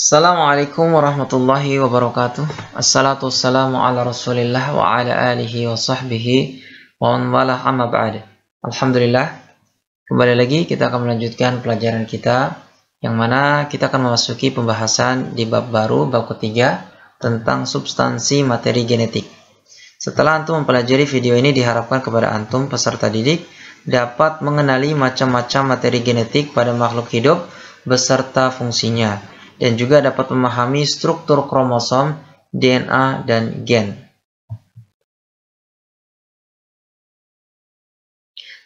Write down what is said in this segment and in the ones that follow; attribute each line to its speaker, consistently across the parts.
Speaker 1: Assalamualaikum warahmatullahi wabarakatuh. Assalatu wassalamu ala rasulillah wa ala alihi wa sahbihi wa man walah amma ba'd. Alhamdulillah, kembali lagi kita akan melanjutkan pelajaran kita, yang mana kita akan memasuki pembahasan di bab baru, bab ketiga, tentang substansi materi genetik. Setelah antum mempelajari video ini, diharapkan kepada antum peserta didik dapat mengenali macam-macam materi genetik pada makhluk hidup beserta fungsinya, dan juga dapat memahami struktur kromosom, DNA, dan gen.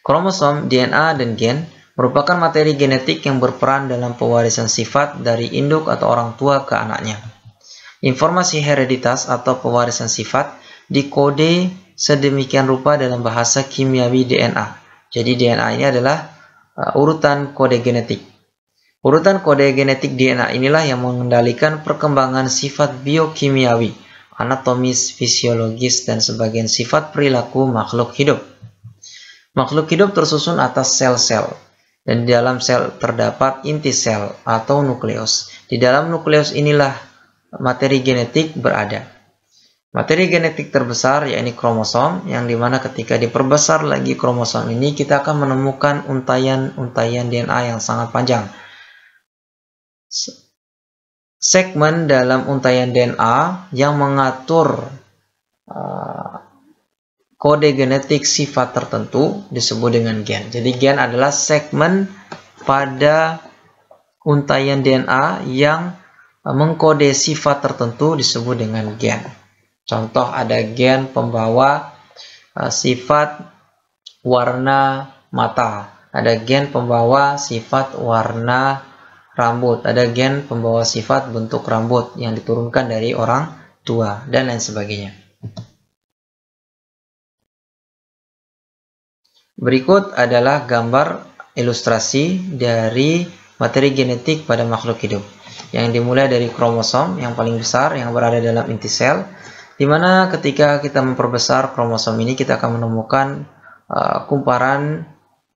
Speaker 1: Kromosom, DNA, dan gen merupakan materi genetik yang berperan dalam pewarisan sifat dari induk atau orang tua ke anaknya. Informasi hereditas atau pewarisan sifat dikode sedemikian rupa dalam bahasa kimiawi DNA. Jadi DNA ini adalah urutan kode genetik. Urutan kode genetik DNA inilah yang mengendalikan perkembangan sifat biokimiawi, anatomis, fisiologis, dan sebagian sifat perilaku makhluk hidup. Makhluk hidup tersusun atas sel-sel, dan di dalam sel terdapat inti sel atau nukleus. Di dalam nukleus inilah materi genetik berada. Materi genetik terbesar yakni kromosom, yang dimana ketika diperbesar lagi kromosom ini, kita akan menemukan untayan-untayan DNA yang sangat panjang. Segmen dalam untayan DNA yang mengatur kode genetik sifat tertentu disebut dengan gen. Jadi gen adalah segmen pada untayan DNA yang mengkode sifat tertentu disebut dengan gen. Contoh, ada gen pembawa sifat warna mata, ada gen pembawa sifat warna rambut, ada gen pembawa sifat bentuk rambut yang diturunkan dari orang tua, dan lain sebagainya. Berikut adalah gambar ilustrasi dari materi genetik pada makhluk hidup, yang dimulai dari kromosom yang paling besar yang berada dalam inti sel, di mana ketika kita memperbesar kromosom ini, kita akan menemukan kumparan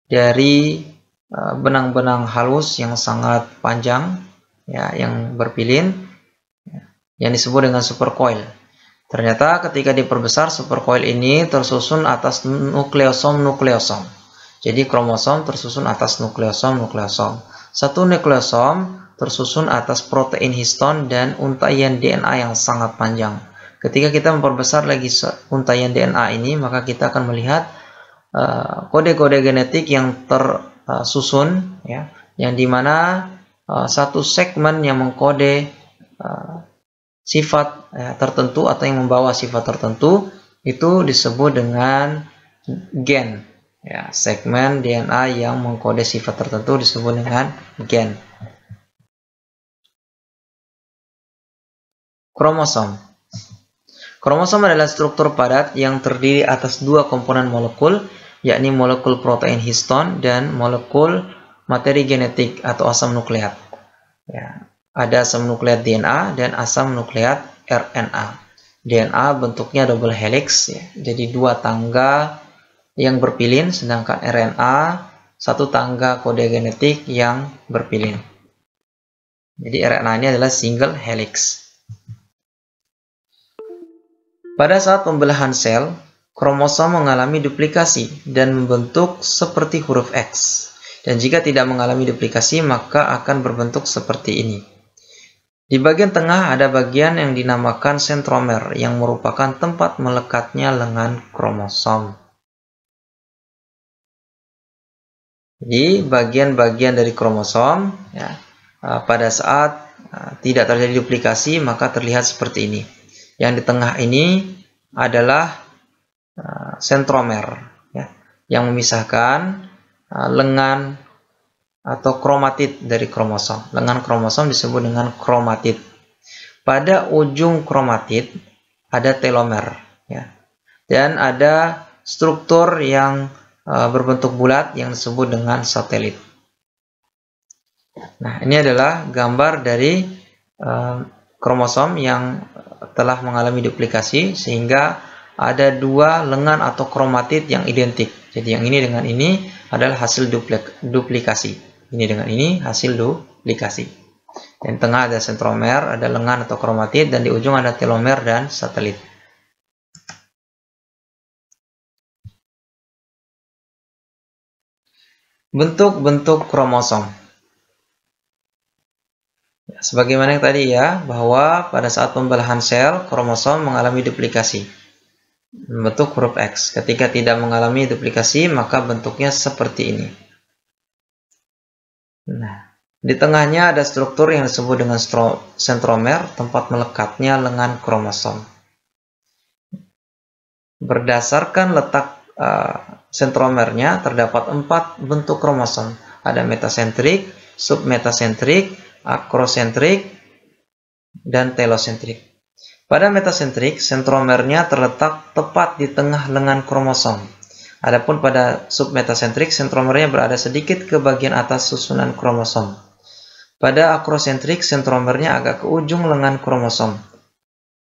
Speaker 1: dari benang-benang halus yang sangat panjang, ya, yang berpilin, yang disebut dengan supercoil. Ternyata ketika diperbesar, supercoil ini tersusun atas nukleosom. Jadi kromosom tersusun atas nukleosom. Satu nukleosom tersusun atas protein histon dan untayan DNA yang sangat panjang. Ketika kita memperbesar lagi untayan DNA ini, maka kita akan melihat kode-kode genetik yang tersusun, ya, yang dimana satu segmen yang mengkode sifat tertentu atau yang membawa sifat tertentu itu disebut dengan gen. Ya, segmen DNA yang mengkode sifat tertentu disebut dengan gen. Kromosom. Kromosom adalah struktur padat yang terdiri atas dua komponen molekul, yakni molekul protein histon dan molekul materi genetik atau asam nukleat. Ya, ada asam nukleat DNA dan asam nukleat RNA. DNA bentuknya double helix, ya, jadi dua tangga yang berpilin, sedangkan RNA satu tangga kode genetik yang berpilin. Jadi RNA ini adalah single helix. Pada saat pembelahan sel, kromosom mengalami duplikasi dan membentuk seperti huruf X. Dan jika tidak mengalami duplikasi, maka akan berbentuk seperti ini. Di bagian tengah ada bagian yang dinamakan sentromer, yang merupakan tempat melekatnya lengan kromosom. Jadi bagian-bagian dari kromosom, ya, pada saat tidak terjadi duplikasi, maka terlihat seperti ini. Yang di tengah ini adalah sentromer, ya, yang memisahkan lengan atau kromatid dari kromosom. Lengan kromosom disebut dengan kromatid. Pada ujung kromatid ada telomer, ya, dan ada struktur yang berbentuk bulat yang disebut dengan satelit. Nah, ini adalah gambar dari kromosom yang telah mengalami duplikasi, sehingga ada dua lengan atau kromatid yang identik. Jadi yang ini dengan ini adalah hasil duplikasi. Ini dengan ini hasil duplikasi. Di tengah ada sentromer, ada lengan atau kromatid, dan di ujung ada telomer dan satelit. Bentuk-bentuk kromosom. Sebagaimana yang tadi ya, bahwa pada saat pembelahan sel, kromosom mengalami duplikasi bentuk huruf X. Ketika tidak mengalami duplikasi, maka bentuknya seperti ini. Nah, di tengahnya ada struktur yang disebut dengan sentromer, tempat melekatnya lengan kromosom. Berdasarkan letak sentromernya, terdapat 4 bentuk kromosom. Ada metasentrik, submetasentrik, akrosentrik, dan telosentrik. Pada metasentrik, sentromernya terletak tepat di tengah lengan kromosom. Adapun pada submetasentrik, sentromernya berada sedikit ke bagian atas susunan kromosom. Pada akrosentrik, sentromernya agak ke ujung lengan kromosom.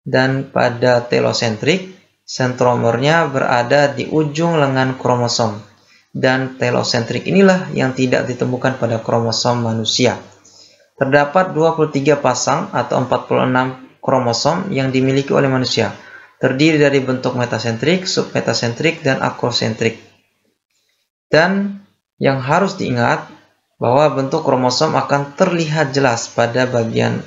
Speaker 1: Dan pada telosentrik, sentromernya berada di ujung lengan kromosom. Dan telosentrik inilah yang tidak ditemukan pada kromosom manusia. Terdapat 23 pasang atau 46 kromosom yang dimiliki oleh manusia, terdiri dari bentuk metasentrik, submetasentrik, dan akrosentrik. Dan yang harus diingat bahwa bentuk kromosom akan terlihat jelas pada bagian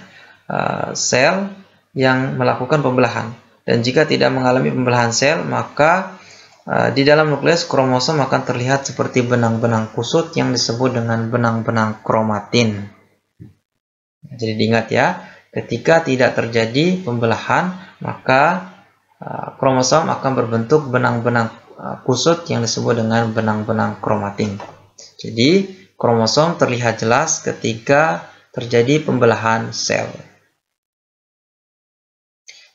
Speaker 1: sel yang melakukan pembelahan. Dan jika tidak mengalami pembelahan sel, maka di dalam nukleus kromosom akan terlihat seperti benang-benang kusut yang disebut dengan benang-benang kromatin. Jadi diingat ya, ketika tidak terjadi pembelahan, maka kromosom akan berbentuk benang-benang kusut yang disebut dengan benang-benang kromatin. Jadi, kromosom terlihat jelas ketika terjadi pembelahan sel.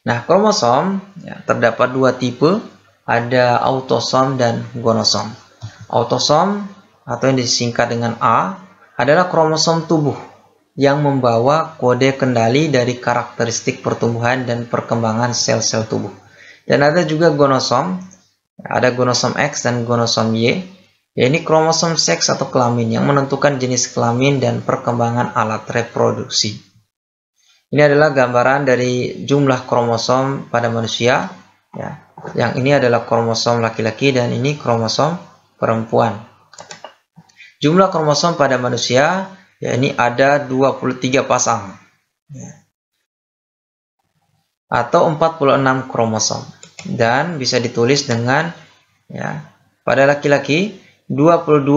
Speaker 1: Nah, kromosom terdapat 2 tipe, ada autosom dan gonosom. Autosom atau yang disingkat dengan A adalah kromosom tubuh yang membawa kode kendali dari karakteristik pertumbuhan dan perkembangan sel-sel tubuh. Dan ada juga gonosom, ada gonosom X dan gonosom Y, yaitu kromosom seks atau kelamin yang menentukan jenis kelamin dan perkembangan alat reproduksi. Ini adalah gambaran dari jumlah kromosom pada manusia. Ya. Yang ini adalah kromosom laki-laki dan ini kromosom perempuan. Jumlah kromosom pada manusia ini ada 23 pasang atau 46 kromosom, dan bisa ditulis dengan pada laki-laki 22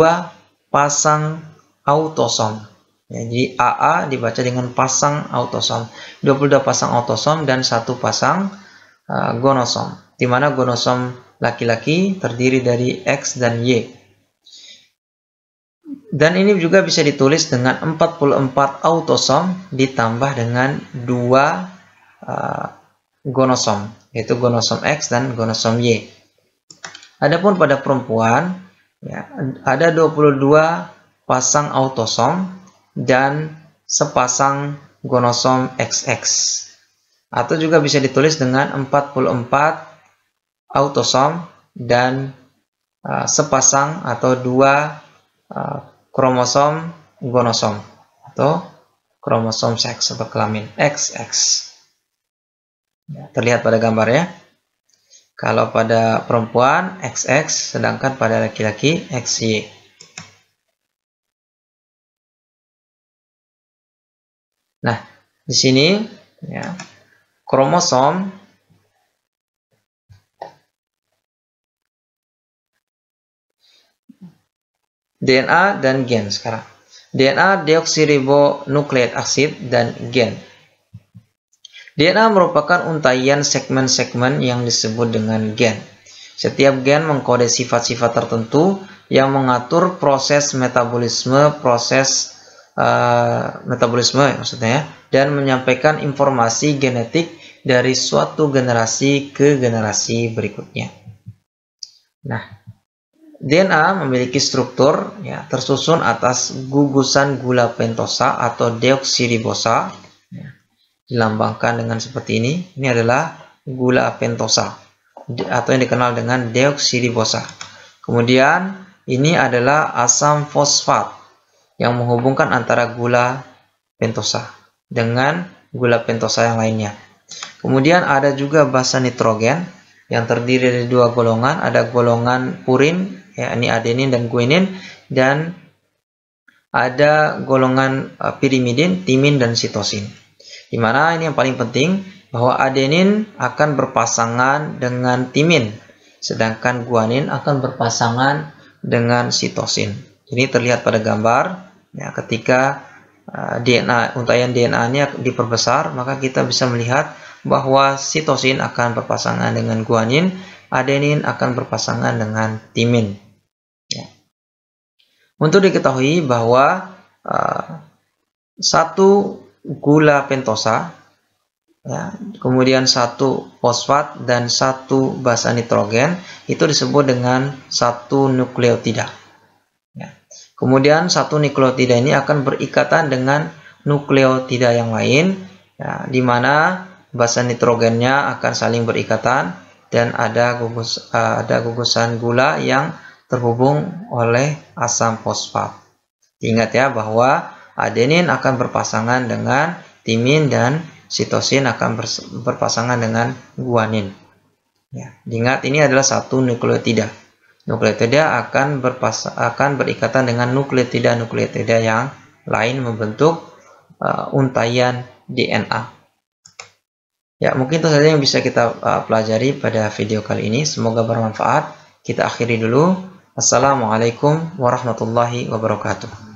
Speaker 1: pasang autosom. Jadi AA dibaca dengan pasang autosom, 22 pasang autosom dan 1 pasang gonosom, di mana gonosom laki-laki terdiri dari X dan Y. Dan ini juga bisa ditulis dengan 44 autosom ditambah dengan 2 gonosom, yaitu gonosom X dan gonosom Y. Adapun pada perempuan, ada 22 pasang autosom dan sepasang gonosom XX. Atau juga bisa ditulis dengan 44 autosom dan sepasang atau 2 kromosom gonosom atau kromosom seks atau kelamin XX. Terlihat pada gambarnya. Kalau pada perempuan XX, sedangkan pada laki-laki XY. Nah, di sini kromosom DNA dan gen sekarang. DNA deoksiribonukleik acid dan gen. DNA merupakan untaian segmen-segmen yang disebut dengan gen. Setiap gen mengkode sifat-sifat tertentu yang mengatur proses metabolisme, maksudnya, dan menyampaikan informasi genetik dari suatu generasi ke generasi berikutnya. Nah, DNA memiliki struktur tersusun atas gugusan gula pentosa atau deoksiribosa, dilambangkan dengan seperti ini. Ini adalah gula pentosa atau yang dikenal dengan deoksiribosa. Kemudian ini adalah asam fosfat yang menghubungkan antara gula pentosa. dengan gula pentosa yang lainnya. Kemudian ada juga basa nitrogen yang terdiri dari dua golongan, ada golongan purin, yakni adenin dan guanin, dan ada golongan pirimidin, timin dan sitosin. Di mana ini yang paling penting, bahwa adenin akan berpasangan dengan timin, sedangkan guanin akan berpasangan dengan sitosin. Ini terlihat pada gambar, ya, ketika untayan DNA-nya diperbesar, maka kita bisa melihat bahwa sitosin akan berpasangan dengan guanin, adenin akan berpasangan dengan timin. Ya. Untuk diketahui bahwa satu gula pentosa, ya, kemudian satu fosfat dan satu basa nitrogen itu disebut dengan satu nukleotida. Ya. Kemudian satu nukleotida ini akan berikatan dengan nukleotida yang lain, ya, di mana basa nitrogennya akan saling berikatan dan ada gugusan gula yang terhubung oleh asam fosfat. Ingat ya bahwa adenin akan berpasangan dengan timin dan sitosin akan berpasangan dengan guanin. Ya, ingat ini adalah satu nukleotida. Nukleotida akan berikatan dengan nukleotida yang lain membentuk untayan DNA. Ya, mungkin itu saja yang bisa kita pelajari pada video kali ini. Semoga bermanfaat. Kita akhiri dulu. Assalamualaikum warahmatullahi wabarakatuh.